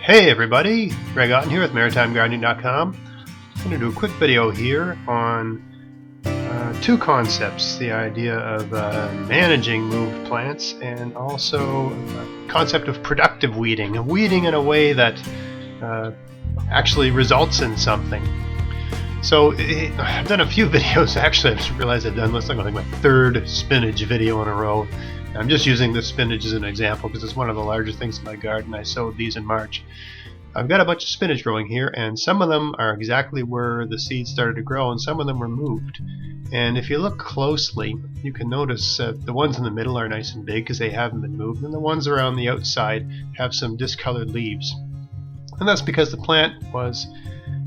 Hey everybody, Greg Otten here with MaritimeGardening.com. I'm going to do a quick video here on two concepts, the idea of managing moved plants and also the concept of productive weeding, and weeding in a way that actually results in something. So I've done a few videos, actually I just realized I've done this like my third spinach video in a row. I'm just using this spinach as an example because it's one of the larger things in my garden. I sowed these in March. I've got a bunch of spinach growing here, and some of them are exactly where the seeds started to grow, and some of them were moved. And if you look closely, you can notice the ones in the middle are nice and big because they haven't been moved, and the ones around the outside have some discolored leaves. And that's because the plant was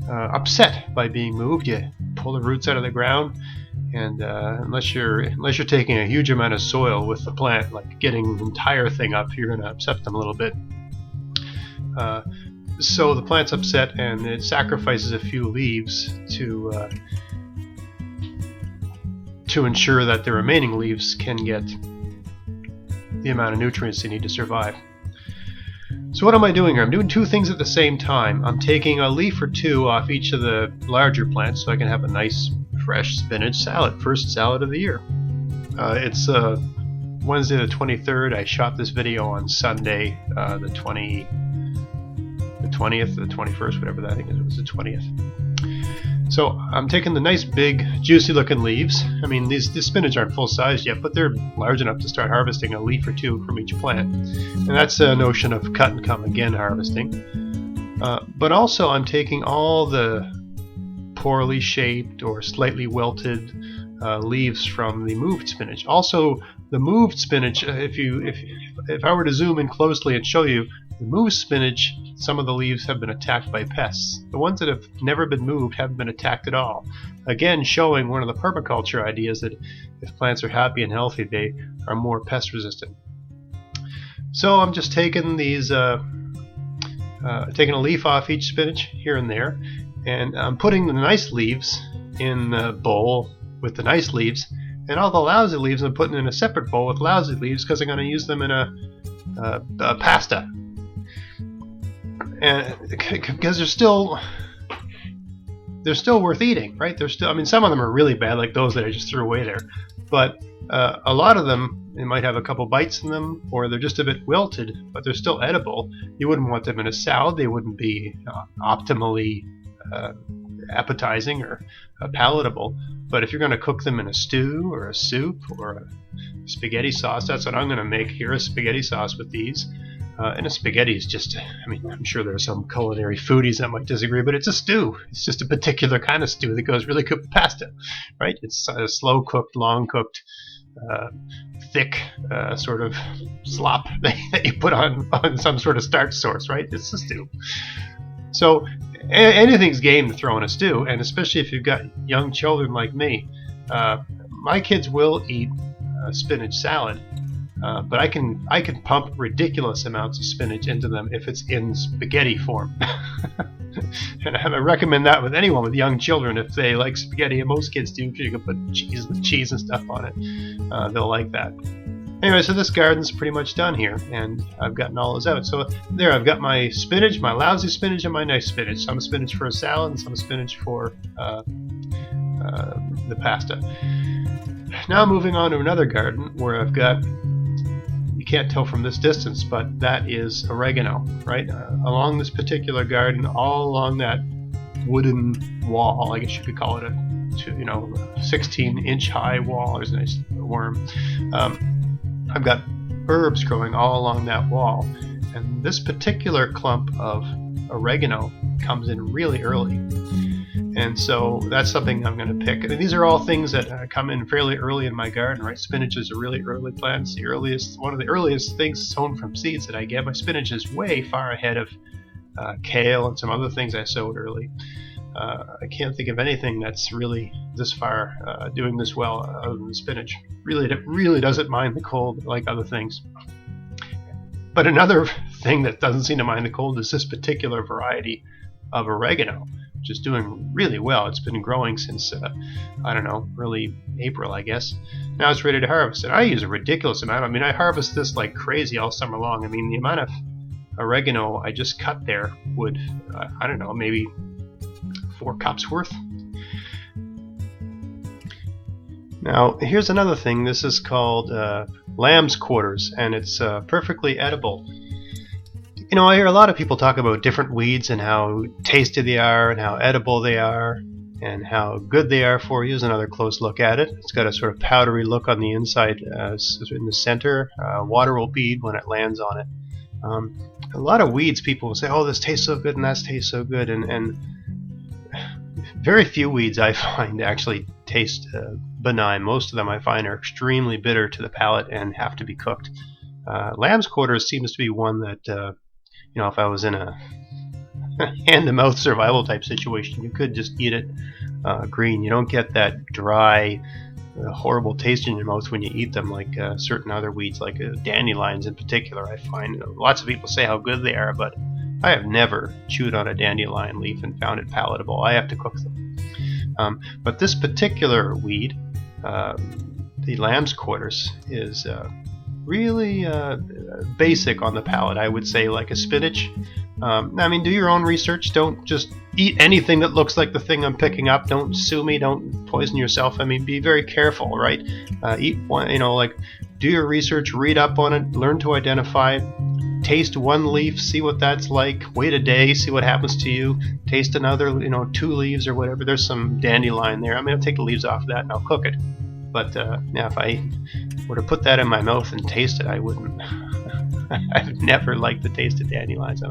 upset by being moved. You pull the roots out of the ground, and unless you're taking a huge amount of soil with the plant, like getting the entire thing up, you're going to upset them a little bit. So the plant's upset, and it sacrifices a few leaves to ensure that the remaining leaves can get the amount of nutrients they need to survive. So what am I doing here? I'm doing two things at the same time. I'm taking a leaf or two off each of the larger plants so I can have a nice fresh spinach salad, first salad of the year. It's Wednesday the 23rd. I shot this video on Sunday the 20th, the 21st, whatever that thing is. It was the 20th. So I'm taking the nice big juicy looking leaves. I mean, these spinach aren't full size yet, but they're large enough to start harvesting a leaf or two from each plant. And that's a notion of cut and come again harvesting. But also I'm taking all the poorly shaped or slightly wilted leaves from the moved spinach. Also, the moved spinach, if I were to zoom in closely and show you, the moved spinach, some of the leaves have been attacked by pests. The ones that have never been moved haven't been attacked at all. Again, showing one of the permaculture ideas that if plants are happy and healthy, they are more pest resistant. So I'm just taking these, taking a leaf off each spinach here and there, and I'm putting the nice leaves in the bowl with the nice leaves, and all the lousy leaves I'm putting in a separate bowl with lousy leaves because I'm going to use them in a pasta. And because they're still worth eating, right? I mean, some of them are really bad, like those that I just threw away there, but a lot of them, they might have a couple bites in them, or they're just a bit wilted, but they're still edible. You wouldn't want them in a salad. They wouldn't be optimally appetizing or palatable. But if you're going to cook them in a stew or a soup or a spaghetti sauce, that's what I'm going to make here, a spaghetti sauce with these. And a spaghetti is just, I mean, I'm sure there are some culinary foodies that might disagree, but it's a stew. It's just a particular kind of stew that goes really good with pasta, right? It's a slow cooked, long cooked, thick sort of slop that you put on some sort of starch source, right? It's a stew. So anything's game to throw in a stew, and especially if you've got young children like me. My kids will eat spinach salad. But I can pump ridiculous amounts of spinach into them if it's in spaghetti form. And I recommend that with anyone with young children if they like spaghetti, and most kids do because you can put cheese and stuff on it. They'll like that. Anyway, so this garden's pretty much done here, and I've gotten all those out. So there, I've got my spinach, my lousy spinach, and my nice spinach. Some spinach for a salad and some spinach for the pasta. Now moving on to another garden where I've got, you can't tell from this distance, but that is oregano, right? Along this particular garden, all along that wooden wall, I guess you could call it a 16-inch high wall. There's a nice worm. I've got herbs growing all along that wall, and this particular clump of oregano comes in really early. And so that's something I'm going to pick. And these are all things that come in fairly early in my garden, right? Spinach is a really early plant. It's one of the earliest things sown from seeds that I get. My spinach is way far ahead of kale and some other things I sowed early. I can't think of anything that's really this far doing this well other than spinach. Really doesn't mind the cold like other things. But another thing that doesn't seem to mind the cold is this particular variety of oregano, which is doing really well. It's been growing since, I don't know, early April, I guess. Now it's ready to harvest. And I use a ridiculous amount. I mean, I harvest this like crazy all summer long. I mean, the amount of oregano I just cut there would, I don't know, maybe 4 cups worth. Now, here's another thing. This is called Lambsquarters, and it's perfectly edible. You know, I hear a lot of people talk about different weeds and how tasty they are and how edible they are and how good they are for you. Here's another close look at it. It's got a sort of powdery look on the inside in the center. Water will bead when it lands on it. A lot of weeds, people will say, oh, this tastes so good and that tastes so good, and very few weeds I find actually taste benign. Most of them I find are extremely bitter to the palate and have to be cooked. Lambsquarters seems to be one that, you know, if I was in a hand-to-mouth survival type situation, you could just eat it green. You don't get that dry, horrible taste in your mouth when you eat them like certain other weeds, like dandelions in particular. I find lots of people say how good they are, but I have never chewed on a dandelion leaf and found it palatable. I have to cook them. But this particular weed, the lambsquarters, is really basic on the palate. I would say like a spinach. I mean, do your own research. Don't just eat anything that looks like the thing I'm picking up. Don't sue me. Don't poison yourself. I mean, be very careful, right? Eat one, you know, like do your research, read up on it, learn to identify it. Taste one leaf, see what that's like. Wait a day, see what happens to you. Taste another, you know, 2 leaves or whatever. There's some dandelion there. I'm going to take the leaves off of that and I'll cook it. But now if I were to put that in my mouth and taste it, I wouldn't. I've never liked the taste of dandelions.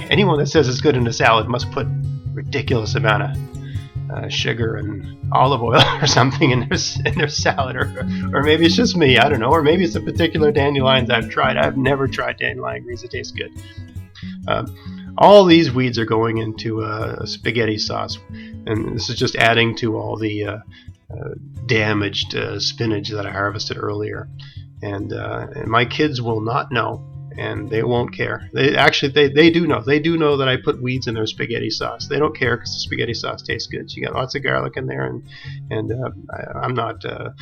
Anyone that says it's good in a salad must put ridiculous amount of sugar and olive oil or something in their salad, or maybe it's just me, I don't know, or maybe it's the particular dandelions I've tried. I've never tried dandelion greens that taste good. All these weeds are going into a spaghetti sauce, and this is just adding to all the damaged spinach that I harvested earlier. And my kids will not know, and they won't care. They do know. They do know that I put weeds in their spaghetti sauce. They don't care because the spaghetti sauce tastes good. So you got lots of garlic in there, and I'm not a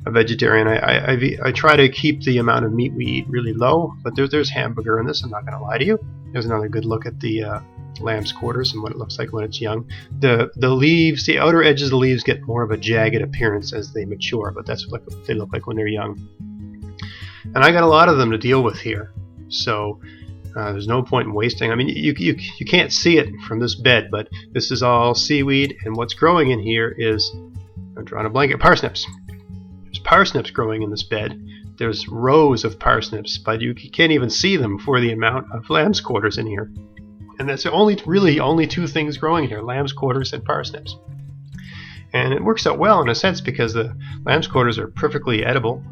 vegetarian. I try to keep the amount of meat we eat really low, but there's hamburger in this. I'm not going to lie to you. There's another good look at the lambsquarters and what it looks like when it's young. The leaves, the outer edges of the leaves get more of a jagged appearance as they mature, but that's what they look like when they're young. And I got a lot of them to deal with here, so there's no point in wasting. I mean, you can't see it from this bed, but this is all seaweed, and what's growing in here is, I'm drawing a blanket, parsnips. There's parsnips growing in this bed. There's rows of parsnips, but you can't even see them for the amount of lambsquarters in here. And that's really only 2 things growing here, lambsquarters and parsnips. And it works out well in a sense because the lambsquarters are perfectly edible.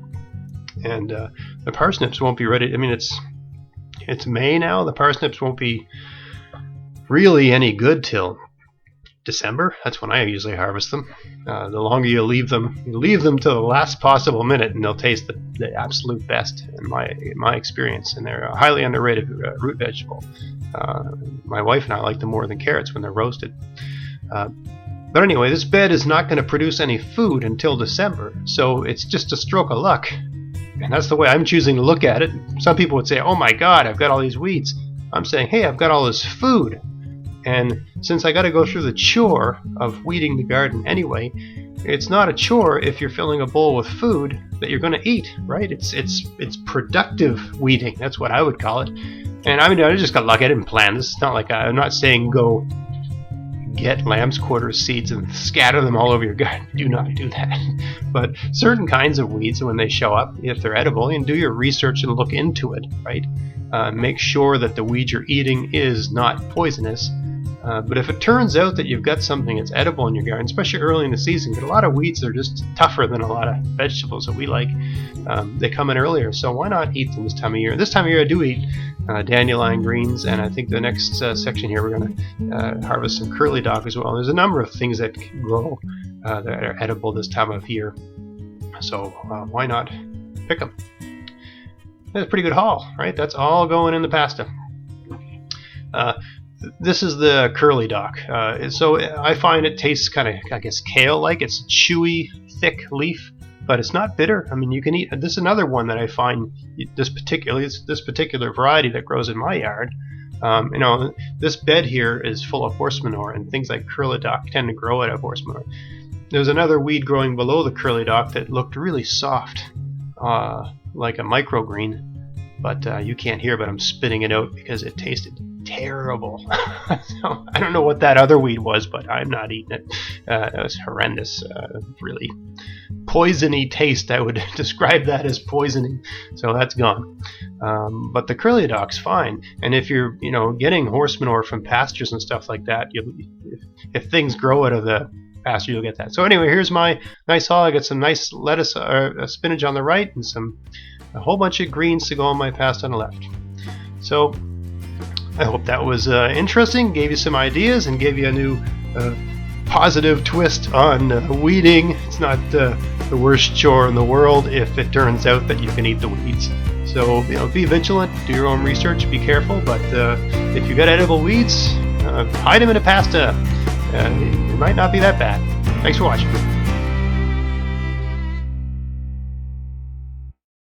And the parsnips won't be ready. I mean, it's May now. The parsnips won't be really any good till December. That's when I usually harvest them. The longer you leave them till the last possible minute, and they'll taste the absolute best in my experience. And they're a highly underrated root vegetable. My wife and I like them more than carrots when they're roasted. But anyway, this bed is not going to produce any food until December, so it's just a stroke of luck. And that's the way I'm choosing to look at it. Some people would say, oh my God, I've got all these weeds. I'm saying, hey, I've got all this food. And since I got to go through the chore of weeding the garden anyway, it's not a chore if you're filling a bowl with food that you're going to eat, right? It's productive weeding. That's what I would call it. And I mean, I just got to look at it and plan. This is not like I'm not saying go get lambsquarter seeds and scatter them all over your garden. Do not do that. But certain kinds of weeds, when they show up, if they're edible, and do your research and look into it, right? Make sure that the weed you're eating is not poisonous. But if it turns out that you've got something that's edible in your garden, especially early in the season, because a lot of weeds are just tougher than a lot of vegetables that we like, they come in earlier, so why not eat them this time of year? This time of year I do eat dandelion greens, and I think the next section here we're going to harvest some curly dock as well. There's a number of things that grow that are edible this time of year, so why not pick them? That's a pretty good haul, right? That's all going in the pasta. This is the curly dock. So I find it tastes kind of, I guess, kale-like. It's a chewy, thick leaf. but it's not bitter. I mean, you can eat. This is another one that I find this particular variety that grows in my yard. This bed here is full of horse manure, and things like curly dock tend to grow out of horse manure. There's another weed growing below the curly dock that looked really soft, like a microgreen, but you can't hear, but I'm spitting it out because it tasted terrible. So, I don't know what that other weed was, but I'm not eating it. It was horrendous, really poisony taste. I would describe that as poisoning. So that's gone. But the curly dock's fine. And if you're, getting horse manure from pastures and stuff like that, if things grow out of the pasture, you'll get that. So anyway, here's my nice haul. I got some nice lettuce, spinach on the right, and a whole bunch of greens to go on my pasta on the left. So I hope that was interesting, gave you some ideas, and gave you a new positive twist on weeding. It's not the worst chore in the world if it turns out that you can eat the weeds. So, be vigilant, do your own research, be careful, but if you got edible weeds, hide them in a pasta. It might not be that bad. Thanks for watching.